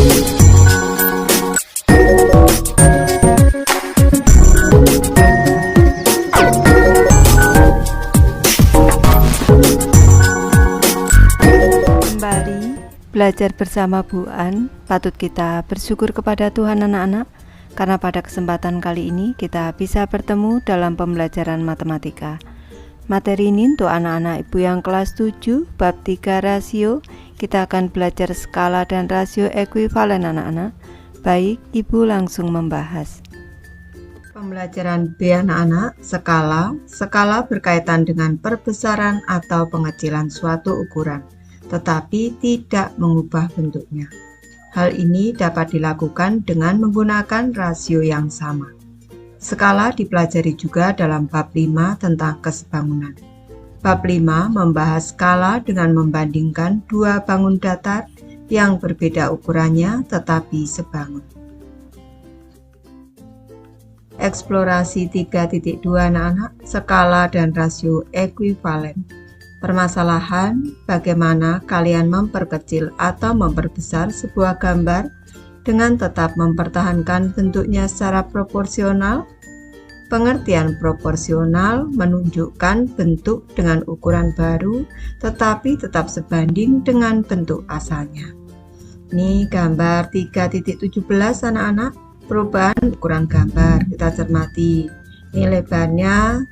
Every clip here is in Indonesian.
Kembali belajar bersama Bu An, patut kita bersyukur kepada Tuhan anak-anak, karena pada kesempatan kali ini kita bisa bertemu dalam pembelajaran matematika. Materi ini untuk anak-anak ibu yang kelas 7, bab 3 rasio. Kita akan belajar skala dan rasio ekuivalen anak-anak. Baik, ibu langsung membahas. Pembelajaran B anak-anak, skala. Skala berkaitan dengan perbesaran atau pengecilan suatu ukuran, tetapi tidak mengubah bentuknya. Hal ini dapat dilakukan dengan menggunakan rasio yang sama. Skala dipelajari juga dalam bab 5 tentang kesebangunan. Bab 5 membahas skala dengan membandingkan dua bangun datar yang berbeda ukurannya tetapi sebangun. Eksplorasi 3.2 anak-anak, skala dan rasio ekuivalen. Permasalahan, bagaimana kalian memperkecil atau memperbesar sebuah gambar dengan tetap mempertahankan bentuknya secara proporsional. Pengertian proporsional menunjukkan bentuk dengan ukuran baru tetapi tetap sebanding dengan bentuk asalnya. Ini gambar 3.17 anak-anak, perubahan ukuran gambar. Kita cermati. Ini lebarnya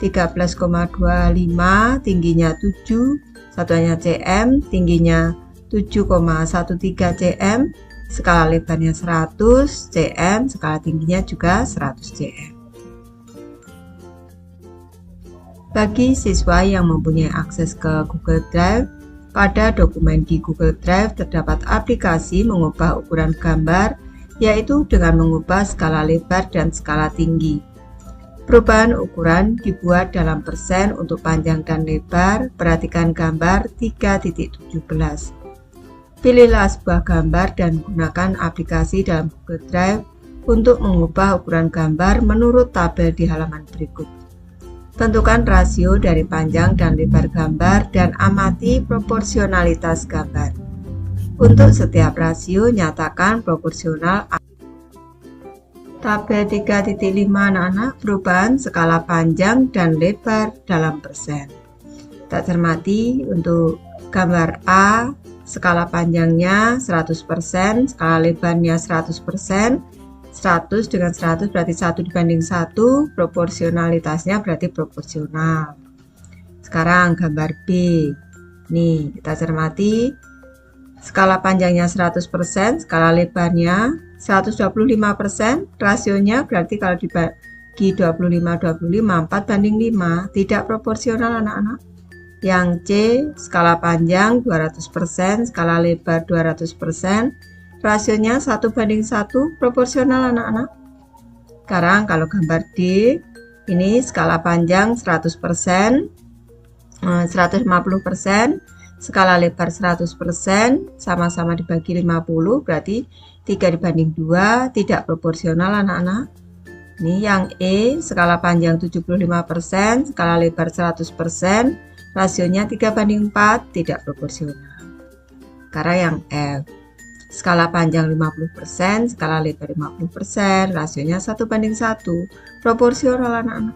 13,25, tingginya 7, satuannya cm, tingginya 7,13 cm, skala lebarnya 100 cm, skala tingginya juga 100 cm. Bagi siswa yang mempunyai akses ke Google Drive, pada dokumen di Google Drive terdapat aplikasi mengubah ukuran gambar, yaitu dengan mengubah skala lebar dan skala tinggi. Perubahan ukuran dibuat dalam persen untuk panjang dan lebar. Perhatikan gambar 3.17. Pilihlah sebuah gambar dan gunakan aplikasi dalam Google Drive untuk mengubah ukuran gambar menurut tabel di halaman berikut. Tentukan rasio dari panjang dan lebar gambar dan amati proporsionalitas gambar. Untuk setiap rasio, nyatakan proporsional. Tabel 3.5 anak-anak, perubahan skala panjang dan lebar dalam persen. Kita cermati untuk gambar A, skala panjangnya 100%, skala lebarnya 100%, 100 dengan 100 berarti 1 dibanding 1, proporsionalitasnya berarti proporsional. Sekarang gambar B. Nih, kita cermati. Skala panjangnya 100%, skala lebarnya 125%, rasionya berarti kalau dibagi 25, 4 banding 5, tidak proporsional anak-anak. Yang C, skala panjang 200%, skala lebar 200%, rasionya 1 banding 1, proporsional anak-anak. Sekarang kalau gambar D, ini skala panjang 100%, 150%, skala lebar 100%, sama-sama dibagi 50, berarti 3 dibanding 2, tidak proporsional anak-anak. Ini yang E, skala panjang 75%, skala lebar 100%, rasionya 3 banding 4, tidak proporsional. Sekarang yang F, skala panjang 50%, skala lebar 50%, rasionya 1 banding 1, proporsional anak-anak.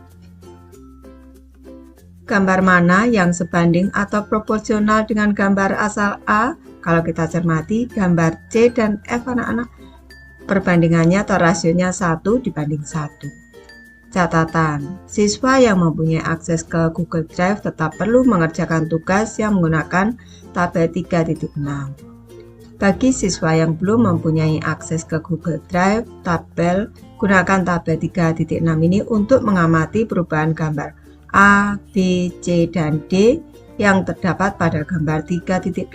Gambar mana yang sebanding atau proporsional dengan gambar asal A? Kalau kita cermati gambar C dan F anak-anak, perbandingannya atau rasionya 1 dibanding 1. Catatan, siswa yang mempunyai akses ke Google Drive tetap perlu mengerjakan tugas yang menggunakan tabel 3.6. Bagi siswa yang belum mempunyai akses ke Google Drive, gunakan tabel 3.6 ini untuk mengamati perubahan gambar A, B, C, dan D yang terdapat pada gambar 3.18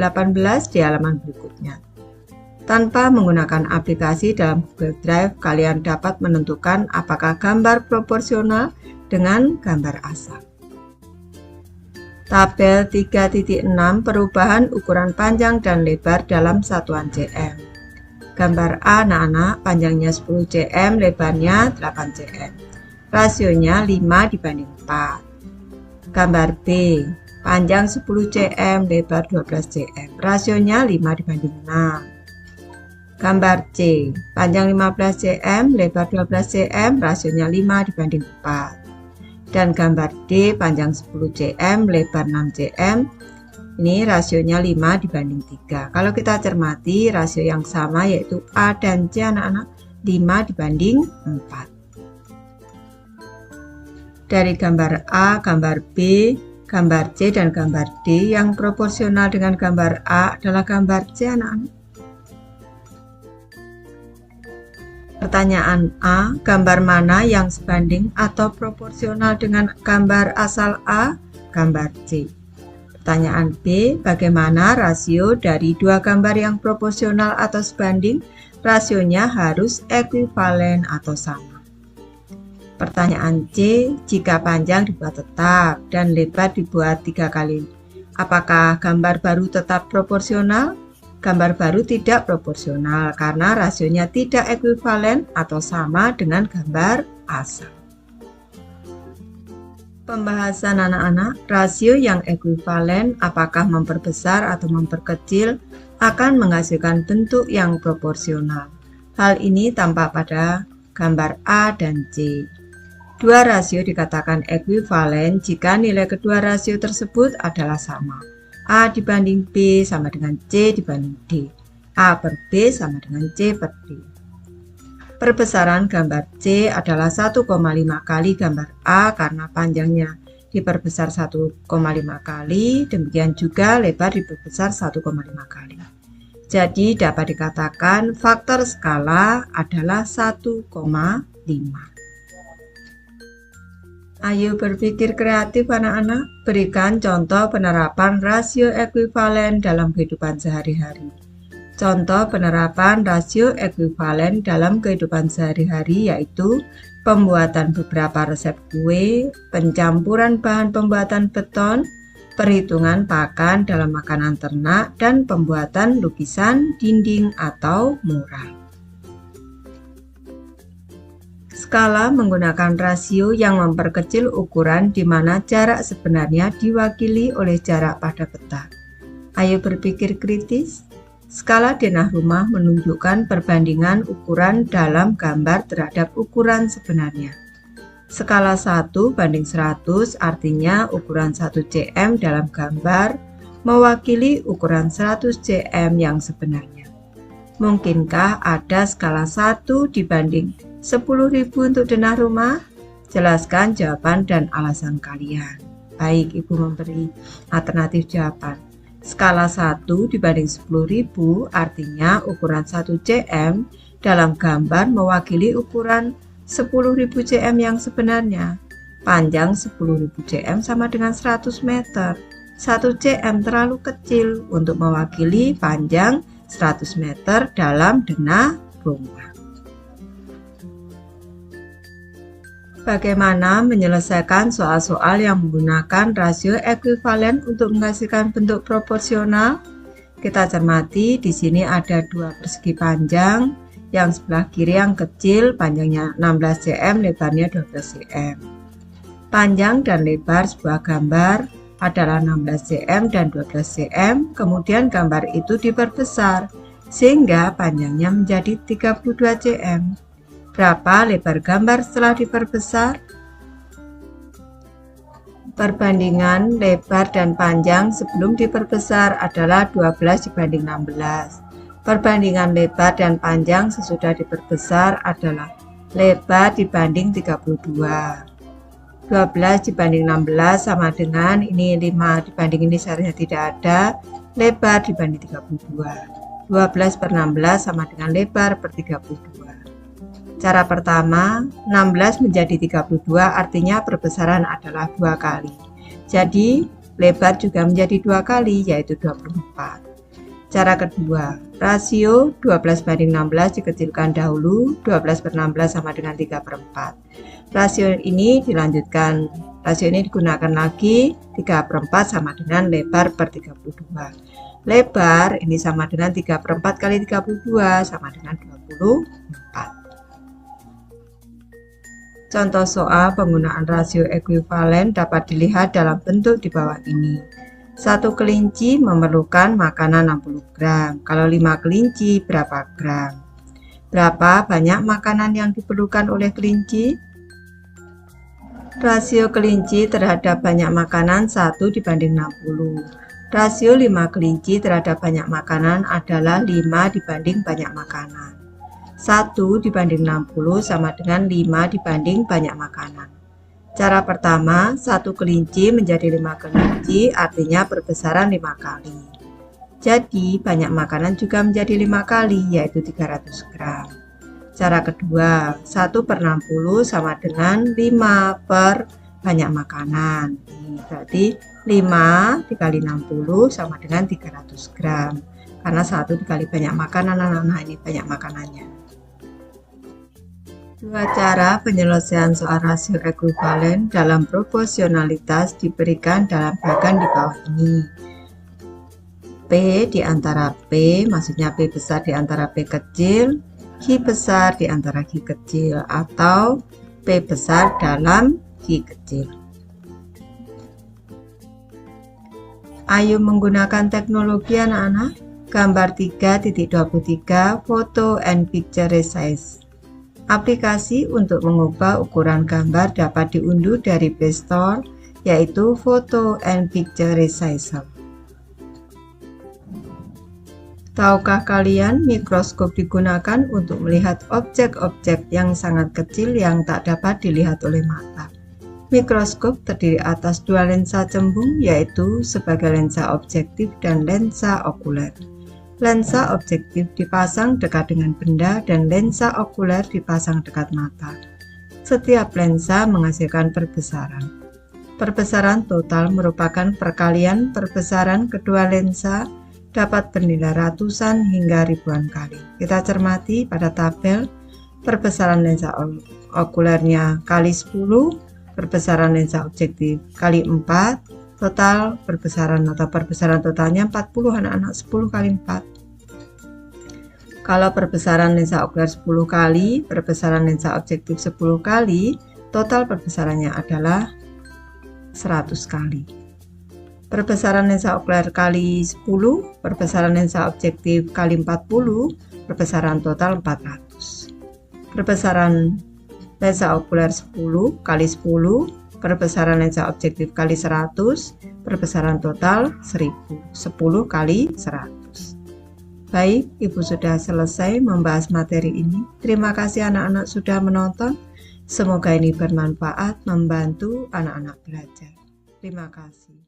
di halaman berikutnya. Tanpa menggunakan aplikasi dalam Google Drive, kalian dapat menentukan apakah gambar proporsional dengan gambar asal. Tabel 3.6 perubahan ukuran panjang dan lebar dalam satuan cm. Gambar A anak-anak, panjangnya 10 cm, lebarnya 8 cm. Rasionya 5 dibanding 4. Gambar B, panjang 10 cm, lebar 12 cm, rasionya 5 dibanding 6. Gambar C, panjang 15 cm, lebar 12 cm, rasionya 5 dibanding 4. Dan gambar D, panjang 10 cm, lebar 6 cm, ini rasionya 5 dibanding 3. Kalau kita cermati, rasio yang sama yaitu A dan C anak-anak, 5 dibanding 4. Dari gambar A, gambar B, gambar C, dan gambar D, yang proporsional dengan gambar A adalah gambar C anak-anak. Pertanyaan A, gambar mana yang sebanding atau proporsional dengan gambar asal A? Gambar C. Pertanyaan B, bagaimana rasio dari dua gambar yang proporsional atau sebanding? Rasionya harus ekuivalen atau sama. Pertanyaan C, jika panjang dibuat tetap dan lebar dibuat 3 kali, apakah gambar baru tetap proporsional? Gambar baru tidak proporsional karena rasionya tidak ekuivalen atau sama dengan gambar asal. Pembahasan anak-anak, rasio yang ekuivalen apakah memperbesar atau memperkecil akan menghasilkan bentuk yang proporsional. Hal ini tampak pada gambar A dan C. Dua rasio dikatakan ekuivalen jika nilai kedua rasio tersebut adalah sama. A dibanding B sama dengan C dibanding D. A per B sama dengan C per D. Perbesaran gambar C adalah 1,5 kali gambar A karena panjangnya diperbesar 1,5 kali, demikian juga lebar diperbesar 1,5 kali. Jadi dapat dikatakan faktor skala adalah 1,5. Ayo berpikir kreatif anak-anak, berikan contoh penerapan rasio ekuivalen dalam kehidupan sehari-hari. Contoh penerapan rasio ekuivalen dalam kehidupan sehari-hari yaitu pembuatan beberapa resep kue, pencampuran bahan pembuatan beton, perhitungan pakan dalam makanan ternak, dan pembuatan lukisan dinding atau mural. Skala menggunakan rasio yang memperkecil ukuran di mana jarak sebenarnya diwakili oleh jarak pada peta. Ayo berpikir kritis. Skala denah rumah menunjukkan perbandingan ukuran dalam gambar terhadap ukuran sebenarnya. Skala 1 banding 100 artinya ukuran 1 cm dalam gambar mewakili ukuran 100 cm yang sebenarnya. Mungkinkah ada skala 1 dibanding 10.000 untuk denah rumah? Jelaskan jawaban dan alasan kalian. Baik, Ibu memberi alternatif jawaban. Skala 1 dibanding 10.000 artinya ukuran 1 cm dalam gambar mewakili ukuran 10.000 cm yang sebenarnya. Panjang 10.000 cm sama dengan 100 meter. 1 cm terlalu kecil untuk mewakili panjang 100 meter dalam denah rumah. Bagaimana menyelesaikan soal-soal yang menggunakan rasio ekuivalen untuk menghasilkan bentuk proporsional? Kita cermati, di sini ada dua persegi panjang, yang sebelah kiri yang kecil, panjangnya 16 cm, lebarnya 12 cm. Panjang dan lebar sebuah gambar adalah 16 cm dan 12 cm, kemudian gambar itu diperbesar, sehingga panjangnya menjadi 32 cm. Berapa lebar gambar setelah diperbesar? Perbandingan lebar dan panjang sebelum diperbesar adalah 12 dibanding 16. Perbandingan lebar dan panjang sesudah diperbesar adalah lebar dibanding 32. 12 dibanding 16 sama dengan ini 5 dibanding ini seharusnya tidak ada, lebar dibanding 32. 12 per 16 sama dengan lebar per 32. Cara pertama, 16 menjadi 32 artinya perbesaran adalah 2 kali. Jadi, lebar juga menjadi 2 kali, yaitu 24. Cara kedua, rasio 12 banding 16 dikecilkan dahulu, 12 per 16 sama dengan 3 per 4. Rasio ini dilanjutkan, rasio ini digunakan lagi, 3 per 4 sama dengan lebar per 32. Lebar ini sama dengan 3 per 4 kali 32 sama dengan 24. Contoh soal penggunaan rasio ekuivalen dapat dilihat dalam bentuk di bawah ini. Satu kelinci memerlukan makanan 60 gram. Kalau 5 kelinci berapa gram? Berapa banyak makanan yang diperlukan oleh kelinci? Rasio kelinci terhadap banyak makanan 1 dibanding 60. Rasio 5 kelinci terhadap banyak makanan adalah 5 dibanding banyak makanan. 1 dibanding 60 sama dengan 5 dibanding banyak makanan. Cara pertama, 1 kelinci menjadi 5 kelinci, artinya perbesaran 5 kali. Jadi, banyak makanan juga menjadi 5 kali, yaitu 300 gram. Cara kedua, 1/60 sama dengan 5 per banyak makanan. Ini berarti 5 dikali 60 sama dengan 300 gram. Karena 1 dikali banyak makanan, anak-anak ini banyak makanannya. Dua cara penyelesaian soal rasio ekuivalen dalam proporsionalitas diberikan dalam bagan di bawah ini. P di antara P, maksudnya P besar di antara P kecil, Q besar di antara Q kecil, atau P besar dalam Q kecil. Ayo menggunakan teknologi anak-anak. Gambar 3.23 Photo and Picture Resize. Aplikasi untuk mengubah ukuran gambar dapat diunduh dari Play Store, yaitu Photo and Picture Resizer. Tahukah kalian mikroskop digunakan untuk melihat objek-objek yang sangat kecil yang tak dapat dilihat oleh mata? Mikroskop terdiri atas dua lensa cembung, yaitu sebagai lensa objektif dan lensa okuler. Lensa objektif dipasang dekat dengan benda dan lensa okuler dipasang dekat mata. Setiap lensa menghasilkan perbesaran. Perbesaran total merupakan perkalian perbesaran kedua lensa, dapat bernilai ratusan hingga ribuan kali. Kita cermati pada tabel perbesaran lensa okulernya kali 10, perbesaran lensa objektif kali 4, total perbesaran atau perbesaran totalnya 40 anak-anak, 10 kali 4. Kalau perbesaran lensa okuler 10 kali, perbesaran lensa objektif 10 kali, total perbesarannya adalah 100 kali. Perbesaran lensa okuler kali 10, perbesaran lensa objektif kali 40, perbesaran total 400. Perbesaran lensa okuler 10 kali 10, perbesaran lensa objektif kali 100, perbesaran total 1000, 10 kali 100. Baik, Ibu sudah selesai membahas materi ini. Terima kasih anak-anak sudah menonton. Semoga ini bermanfaat, membantu anak-anak belajar. Terima kasih.